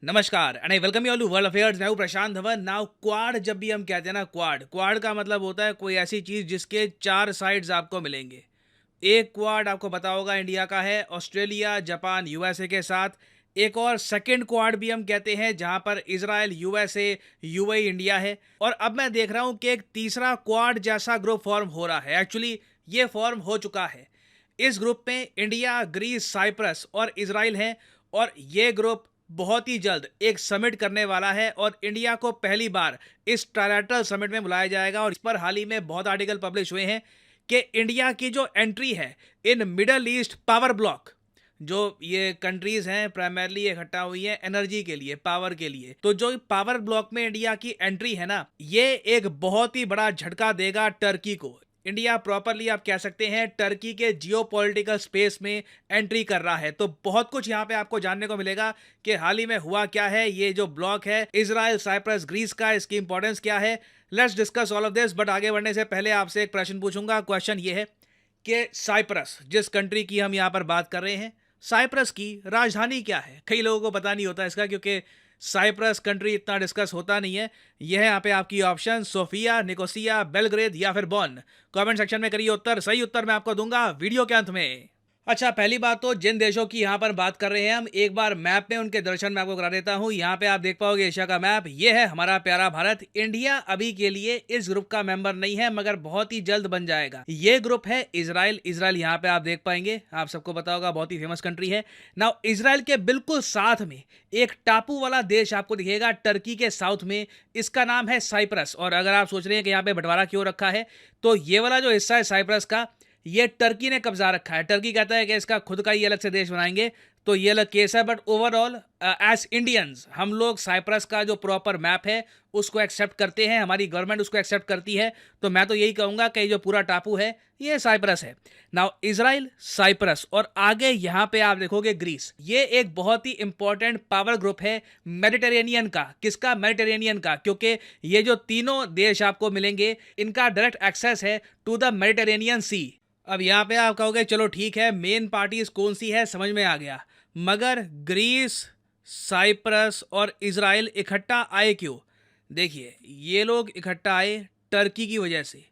नमस्कार and I welcome you all to world affairs. मैं हूं प्रशांत धवन। नाउ क्वाड जब भी हम कहते हैं ना, क्वाड का मतलब होता है कोई ऐसी चीज जिसके चार साइड्स आपको मिलेंगे। एक क्वाड आपको पता होगा इंडिया का है, ऑस्ट्रेलिया, जापान, यूएसए के साथ। एक और सेकंड क्वाड भी हम कहते हैं जहां पर इजराइल, यूएसए, यूएई, इंडिया है। और अब मैं देख रहा हूं कि एक तीसरा क्वाड जैसा ग्रुप फॉर्म हो रहा है। एक्चुअली ये फॉर्म हो चुका है। इस ग्रुप में इंडिया, ग्रीस, साइप्रस और इजराइल हैं। और ये ग्रुप बहुत ही जल्द एक समिट करने वाला है और इंडिया को पहली बार इस ट्रायलैटरल समिट में बुलाया जाएगा। और इस पर हाल ही में बहुत आर्टिकल पब्लिश हुए हैं कि इंडिया की जो एंट्री है in middle east power block, जो ये कंट्रीज हैं प्राइमरली इकट्ठा हुई है एनर्जी के लिए, पावर के लिए, तो जो पावर ब्लॉक में इंडिया की एंट्री है ना, ये एक बहुत ही बड़ा झटका देगा टर्की को। इंडिया प्रॉपरली आप कह सकते हैं टर्की के जियोपॉलिटिकल स्पेस में एंट्री कर रहा है। तो बहुत कुछ यहाँ पे आपको जानने को मिलेगा कि हाल ही में हुआ क्या है, ये जो ब्लॉक है इजराइल, साइप्रस, ग्रीस का, इसकी इंपॉर्टेंस क्या है। Let's discuss all of this. But आगे बढ़ने से पहले आपसे एक प्रश्न पूछूंगा। क्वेश्चन ये है कि साइप्रस, जिस कंट्री की हम यहाँ पर बात कर रहे हैं, साइप्रस की राजधानी क्या है? कई लोगों को पता नहीं होता इसका, क्योंकि साइप्रस कंट्री इतना डिस्कस होता नहीं है। यह है यहाँ पे आपकी ऑप्शन: सोफिया, निकोसिया, बेलग्रेड या फिर बॉन। कमेंट सेक्शन में करिए उत्तर। सही उत्तर मैं आपको दूंगा वीडियो के अंत में। अच्छा, पहली बात तो जिन देशों की यहाँ पर बात कर रहे हैं हम, एक बार मैप में उनके दर्शन मैं आपको करा देता हूँ। यहाँ पे आप देख पाओगे एशिया का मैप। ये है हमारा प्यारा भारत। इंडिया अभी के लिए इस ग्रुप का मेंबर नहीं है, मगर बहुत ही जल्द बन जाएगा। ये ग्रुप है इजराइल। इजराइल यहाँ पे आप देख पाएंगे, आप सबको पता होगा, बहुत ही फेमस कंट्री है। नाउ इजराइल के बिल्कुल साथ में एक टापू वाला देश आपको दिखेगा टर्की के साउथ में। इसका नाम है साइप्रस। और अगर आप सोच रहे हैं कि यहाँ पे बंटवारा क्यों रखा है, तो ये वाला जो हिस्सा है साइप्रस का, ये टर्की ने कब्जा रखा है। टर्की कहता है कि इसका खुद का ही अलग से देश बनाएंगे, तो ये अलग केस है। बट ओवरऑल एज इंडियंस हम लोग साइप्रस का जो प्रॉपर मैप है उसको एक्सेप्ट करते हैं, हमारी गवर्नमेंट उसको एक्सेप्ट करती है। तो मैं तो यही कहूंगा कि जो पूरा टापू है ये साइप्रस है। नाउ इजराइल, साइप्रस और आगे यहाँ पे आप देखोगे ग्रीस। ये एक बहुत ही इंपॉर्टेंट पावर ग्रुप है मेडिटेरेनियन का। किसका? मेडिटेरेनियन का, क्योंकि ये जो तीनों देश आपको मिलेंगे इनका डायरेक्ट एक्सेस है टू द मेडिटेरेनियन सी। अब यहाँ पे आप कहोगे चलो ठीक है, मेन पार्टीज कौन सी है समझ में आ गया, मगर ग्रीस, साइप्रस और इजराइल इकट्ठा आए क्यों? देखिए, ये लोग इकट्ठा आए टर्की की वजह से।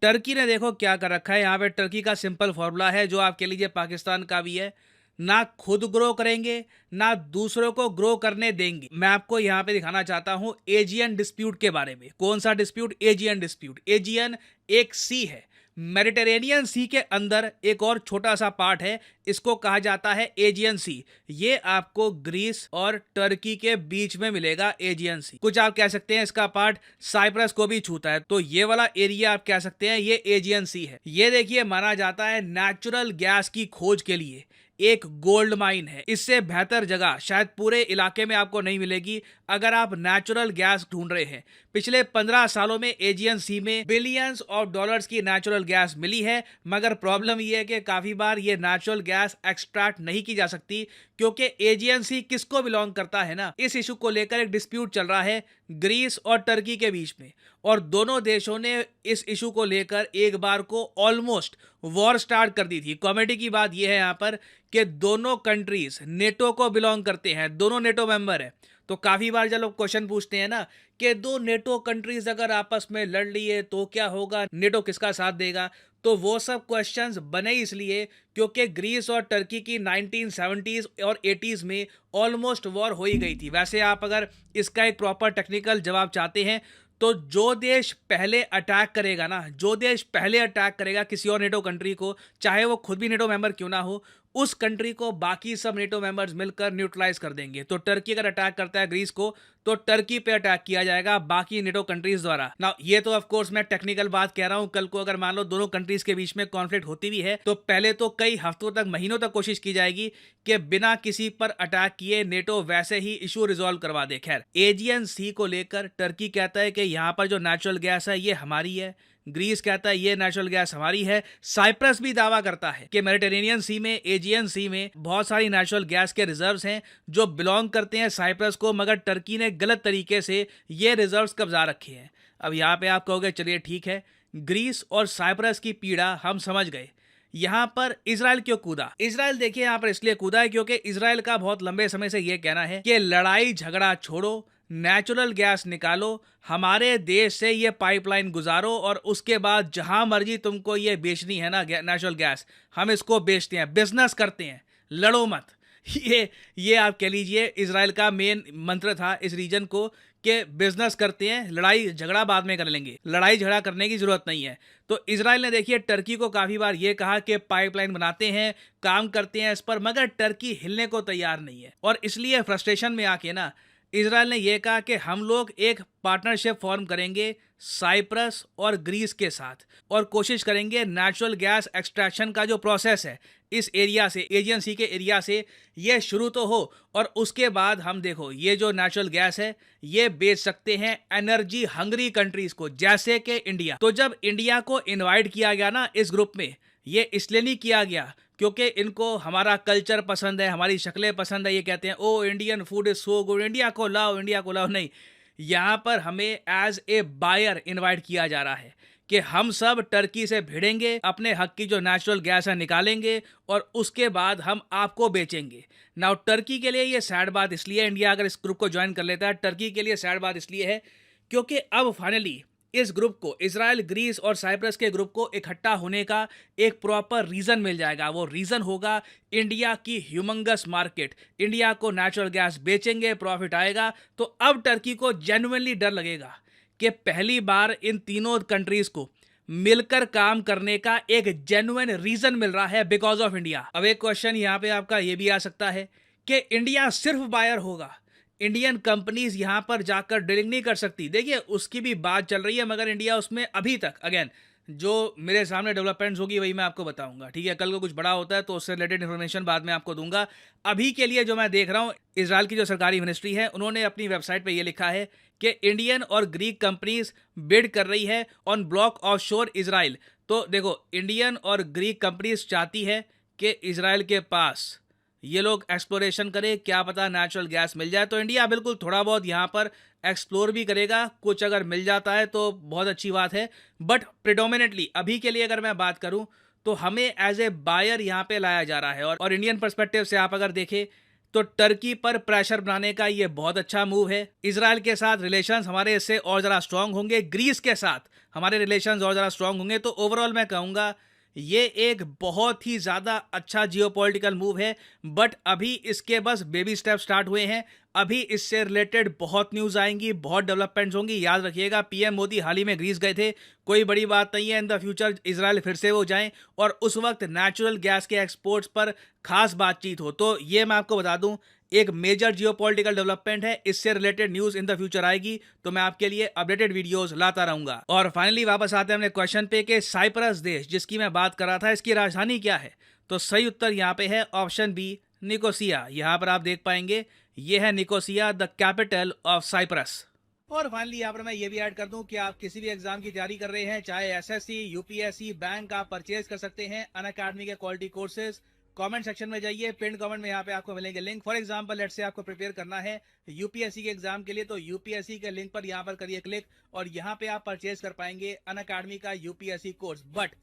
टर्की ने देखो क्या कर रखा है यहाँ पे। टर्की का सिंपल फॉर्मूला है, जो आप कह लीजिए पाकिस्तान का भी है: ना खुद ग्रो करेंगे, ना दूसरों को ग्रो करने देंगे। मैं आपको यहाँ पे दिखाना चाहता हूँ एजियन डिस्प्यूट के बारे में। कौन सा डिस्प्यूट? Aegean dispute. एजियन एक सी है, मेडिटेरेनियन सी के अंदर एक और छोटा सा पार्ट है, इसको कहा जाता है एजियन सी। ये आपको ग्रीस और टर्की के बीच में मिलेगा एजियन सी। कुछ आप कह सकते हैं इसका पार्ट साइप्रस को भी छूता है, तो ये वाला एरिया आप कह सकते हैं ये एजियन सी है। ये देखिए, माना जाता है नेचुरल गैस की खोज के लिए एक गोल्ड माइन है। इससे बेहतर जगह शायद पूरे इलाके में आपको नहीं मिलेगी अगर आप नेचुरल गैस ढूंढ रहे हैं। पिछले 15 सालों में एजियन सी में बिलियंस ऑफ डॉलर्स की नेचुरल गैस मिली है, मगर प्रॉब्लम यह है कि काफी बार ये नेचुरल गैस एक्सट्रैक्ट नहीं की जा सकती, क्योंकि एजियन सी किसको बिलोंग करता है ना। इस इशू को लेकर एक डिस्प्यूट चल रहा है ग्रीस और टर्की के बीच में, और दोनों देशों ने इस इशू को लेकर एक बार को ऑलमोस्ट वॉर स्टार्ट कर दी थी। कॉमेडी की बात यह है यहाँ पर कि दोनों कंट्रीज नेटो को बिलोंग करते हैं, दोनों नेटो मेंबर है। तो काफी बार जब लोग क्वेश्चन पूछते हैं ना कि दो नेटो कंट्रीज अगर आपस में लड़ लिए तो क्या होगा, नेटो किसका साथ देगा, तो वो सब क्वेश्चंस बने इसलिए क्योंकि ग्रीस और टर्की की 1970s और 80s में ऑलमोस्ट वॉर हो ही गई थी। वैसे आप अगर इसका एक प्रॉपर टेक्निकल जवाब चाहते हैं, तो जो देश पहले अटैक करेगा ना, जो देश पहले अटैक करेगा किसी और नेटो कंट्री को, चाहे वो खुद भी नेटो मेंबर क्यों ना हो, उस कंट्री को बाकी सब नेटो मेंबर्स मिलकर न्यूट्रलाइज कर देंगे। तो टर्की अगर अटैक करता है ग्रीस को, तो टर्की पे अटैक किया जाएगा बाकी नेटो कंट्रीज द्वारा। ना ये तो ऑफ कोर्स मैं टेक्निकल बात कह रहा हूं। कल को अगर मान लो दोनों कंट्रीज के बीच में कॉन्फ्लिक्ट होती भी है, तो पहले तो कई हफ्तों तक, महीनों तक कोशिश की जाएगी कि बिना किसी पर अटैक किए नेटो वैसे ही इशू रिजॉल्व करवा दे। खैर, एजियन सी को लेकर टर्की कहता है कि यहाँ पर जो नेचुरल गैस है ये हमारी है, ग्रीस कहता है ये नेचुरल गैस हमारी है। साइप्रस भी दावा करता है कि मेडिटेरेनियन सी में, एजियन सी में बहुत सारी नेचुरल गैस के रिजर्व्स हैं जो बिलोंग करते हैं साइप्रस को, मगर टर्की ने गलत तरीके से ये रिजर्व्स कब्जा रखे हैं। अब यहाँ पे आप कहोगे चलिए ठीक है, ग्रीस और साइप्रस की पीड़ा हम समझ गए। यहाँ पर इजराइल क्यों कूदा? इजराइल देखिए यहाँ पर इसलिए कूदा है क्योंकि इजराइल का बहुत लंबे समय से ये कहना है कि लड़ाई झगड़ा छोड़ो, नेचुरल गैस निकालो, हमारे देश से ये पाइपलाइन गुजारो और उसके बाद जहां मर्जी तुमको ये बेचनी है ना नेचुरल गैस, हम इसको बेचते हैं, बिजनेस करते हैं, लड़ो मत। ये आप कह लीजिए इजराइल का मेन मंत्र था इस रीजन को, कि बिजनेस करते हैं, लड़ाई झगड़ा बाद में कर लेंगे, लड़ाई झगड़ा करने की जरूरत नहीं है। तो इजराइल ने देखिए टर्की को काफी बार ये कहा कि पाइपलाइन बनाते हैं, काम करते हैं इस पर, मगर टर्की हिलने को तैयार नहीं है। और इसलिए फ्रस्ट्रेशन में आके ना इजराइल ने यह कहा कि हम लोग एक पार्टनरशिप फॉर्म करेंगे साइप्रस और ग्रीस के साथ और कोशिश करेंगे नेचुरल गैस एक्सट्रैक्शन का जो प्रोसेस है इस एरिया से, एजियन सी के एरिया से ये शुरू तो हो और उसके बाद हम देखो ये जो नेचुरल गैस है ये बेच सकते हैं एनर्जी हंगरी कंट्रीज को, जैसे कि इंडिया। तो जब इंडिया को इनवाइट किया गया ना इस ग्रुप में, ये इसलिए नहीं किया गया क्योंकि इनको हमारा कल्चर पसंद है, हमारी शक्लें पसंद है, ये कहते हैं oh Indian food is so good, India को लाओ, इंडिया को लाओ। नहीं, यहाँ पर हमें एज ए बायर इनवाइट किया जा रहा है कि हम सब टर्की से भिड़ेंगे, अपने हक की जो नेचुरल गैस है निकालेंगे और उसके बाद हम आपको बेचेंगे। नाउ टर्की के लिए ये सैड बात इसलिए, इंडिया अगर इस ग्रुप को ज्वाइन कर लेता है, टर्की के लिए सैड बात इसलिए है क्योंकि अब फाइनली इस ग्रुप को, इजराइल, ग्रीस और साइप्रस के ग्रुप को इकट्ठा होने का एक प्रॉपर रीजन मिल जाएगा। वो रीजन होगा इंडिया की ह्यूमंगस मार्केट, इंडिया को नेचुरल गैस बेचेंगे, प्रॉफिट आएगा। तो अब टर्की को जेन्युइनली डर लगेगा कि पहली बार इन तीनों कंट्रीज को मिलकर काम करने का एक जेन्युइन रीजन मिल रहा है बिकॉज ऑफ इंडिया। अब एक क्वेश्चन यहाँ पे आपका ये भी आ सकता है कि इंडिया सिर्फ बायर होगा, इंडियन कंपनीज यहां पर जाकर ड्रिलिंग नहीं कर सकती। देखिए उसकी भी बात चल रही है, मगर इंडिया उसमें अभी तक, अगेन जो मेरे सामने डेवलपमेंट्स होगी वही मैं आपको बताऊंगा, ठीक है। कल को कुछ बड़ा होता है तो उससे रिलेटेड इन्फॉर्मेशन बाद में आपको दूंगा। अभी के लिए जो मैं देख रहा हूं, इजराइल की जो सरकारी मिनिस्ट्री है उन्होंने अपनी वेबसाइट पे ये लिखा है कि इंडियन और ग्रीक कंपनीज बिड कर रही है ऑन ब्लॉक ऑफ शोर इजराइल। तो देखो इंडियन और ग्रीक कंपनीज चाहती है कि इजराइल के पास ये लोग एक्सप्लोरेशन करें, क्या पता नेचुरल गैस मिल जाए। तो इंडिया बिल्कुल थोड़ा बहुत यहाँ पर एक्सप्लोर भी करेगा, कुछ अगर मिल जाता है तो बहुत अच्छी बात है। बट प्रिडोमिनेटली अभी के लिए अगर मैं बात करूं तो हमें एज ए बायर यहाँ पे लाया जा रहा है। और इंडियन पर्सपेक्टिव से आप अगर देखें तो टर्की पर प्रेशर बनाने का ये बहुत अच्छा मूव है। इजराइल के साथ रिलेशंस हमारे इससे और ज़रा स्ट्रांग होंगे, ग्रीस के साथ हमारे रिलेशंस और ज़रा स्ट्रांग होंगे। तो ओवरऑल मैं कहूँगा ये एक बहुत ही ज़्यादा अच्छा जियोपॉलिटिकल मूव है। बट अभी इसके बस बेबी स्टेप स्टार्ट हुए हैं, अभी इससे रिलेटेड बहुत न्यूज़ आएंगी, बहुत डेवलपमेंट्स होंगी। याद रखिएगा पीएम मोदी हाल ही में ग्रीस गए थे, कोई बड़ी बात नहीं है, इन द फ्यूचर इजराइल फिर से वो जाएं और उस वक्त नेचुरल गैस के एक्सपोर्ट्स पर खास बातचीत हो। तो ये मैं आपको बता दूं एक मेजर जियोपॉलिटिकल डेवलपमेंट है, इससे related news in the future आएगी तो मैं आपके लिए अपडेटेड वीडियोस लाता रहूंगा। और फाइनली वापस आते हैं अपने क्वेश्चन पे कि साइप्रस देश जिसकी मैं बात कर रहा था इसकी राजधानी क्या है? तो सही उत्तर यहाँ पे है ऑप्शन बी, निकोसिया। यहाँ पर आप देख पाएंगे ये है Nicosia, the capital of Cyprus. और फाइनली यहाँ पर मैं ये भी ऐड कर दूं कि आप किसी भी एग्जाम की तैयारी कर रहे हैं, चाहे एसएससी, यूपीएससी, बैंक, आप परचेज कर सकते हैं अनअकैडमी के क्वालिटी कोर्सेज। कमेंट सेक्शन में जाइए, पिन कमेंट में यहाँ पे आपको मिलेंगे link. For example let's say आपको प्रिपेयर करना है यूपीएससी के एग्जाम के लिए, तो यूपीएससी के लिंक पर यहाँ पर करिए क्लिक और यहाँ पे आप परचेज कर पाएंगे अनअकैडमी का यूपीएससी कोर्स। बट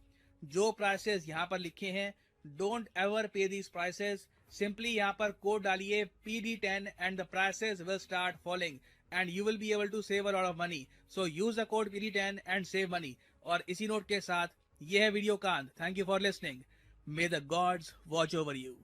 जो प्राइसेस यहाँ पर लिखे हैं, डोंट एवर पे दीज प्राइसेस। सिंपली यहाँ पर कोड डालिए PD10 and the prices will start following and you will be able to save a lot of money. So use the code PD10 and save money. और इसी note के साथ ये है video Kant. Thank you for listening. May the gods watch over you.